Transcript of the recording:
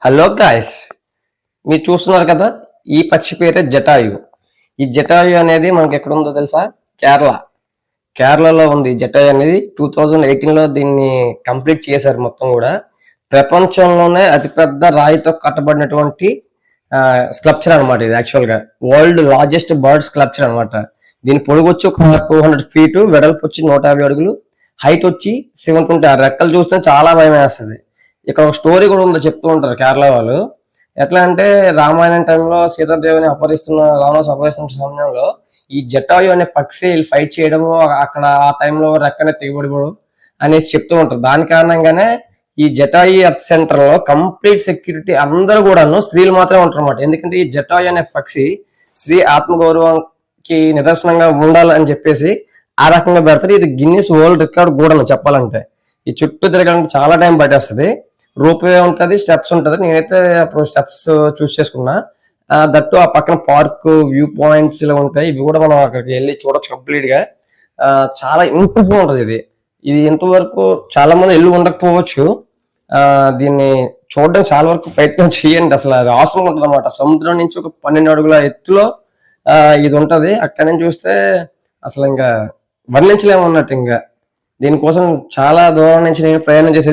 Hello guys, మీరు చూస్తున్నారు కదా, ఈ పక్షి పేరే జటాయు. ఈ జటాయు అనేది మనకి ఎక్కడ ఉందో తెలుసా? కేరళలో ఉంది. జటాయు అనేది 2018లో దీన్ని కంప్లీట్ చేశారు. మొత్తం కూడా ప్రపంచంలోనే అతిపెద్ద రాయితో కట్టబడినటువంటి స్కల్ప్చర్ అనమాట. ఇది యాక్చువల్ గా వరల్డ్ లార్జెస్ట్ బర్డ్ స్కల్ప్చర్ అనమాట. దీని పొడుగు వచ్చి ఒక 200 ఫీట్, వెడల్పు వచ్చి 150 అడుగులు, హైట్ వచ్చి 720. ఆ రెక్కలు చూస్తే చాలా భయం వేస్తుంది. ఇక్కడ ఒక స్టోరీ కూడా ఉందో చెప్తూ ఉంటారు కేరళ వాళ్ళు. ఎట్లా అంటే, రామాయణం టైంలో సీతాదేవిని రావణాసు అపహరిస్తున్న సమయంలో ఈ జటాయు అనే పక్షి ఫైట్ చేయడము, అక్కడ ఆ టైంలో రెక్కనే తెగిపడిపోవడం అనేసి చెప్తూ ఉంటారు. దాని కారణంగానే ఈ జటాయు ఎర్త్ సెంటర్ లో కంప్లీట్ సెక్యూరిటీ అందరూ కూడాను స్త్రీలు మాత్రమే ఉంటారు అన్నమాట. ఎందుకంటే ఈ జటాయు అనే పక్షి స్త్రీ ఆత్మగౌరవంకి నిదర్శనంగా ఉండాలని చెప్పేసి ఆ రకంగా పెడతారు. ఇది గిన్నిస్ వరల్డ్ రికార్డ్ కూడా చెప్పాలంటే. ఈ చుట్టూ తిరగాలంటే చాలా టైం పట్టేస్తుంది. రోప్వే ఉంటుంది, స్టెప్స్ ఉంటుంది. నేనైతే అప్పుడు స్టెప్స్ చూస్ చేసుకున్నా. దట్టు ఆ పక్కన పార్క్, వ్యూ పాయింట్స్ ఇలా ఉంటాయి. ఇవి కూడా మనం అక్కడికి వెళ్ళి చూడొచ్చు కంప్లీట్ గా. చాలా ఇంప్రూవ్ ఉంటుంది ఇది. ఇంతవరకు చాలా మంది వెళ్ళి ఉండకపోవచ్చు. దీన్ని చూడడం చాలా వరకు ప్రయత్నం చేయండి. అసలు అది అవసరం ఉంటుంది అనమాట. సముద్రం నుంచి ఒక 12 అడుగుల ఎత్తులో ఇది ఉంటది. అక్కడి నుంచి చూస్తే అసలు ఇంకా వర్ణించలేమన్నట్టు. ఇంకా దీనికోసం చాలా దూరం నుంచి నేను ప్రయాణం చేసి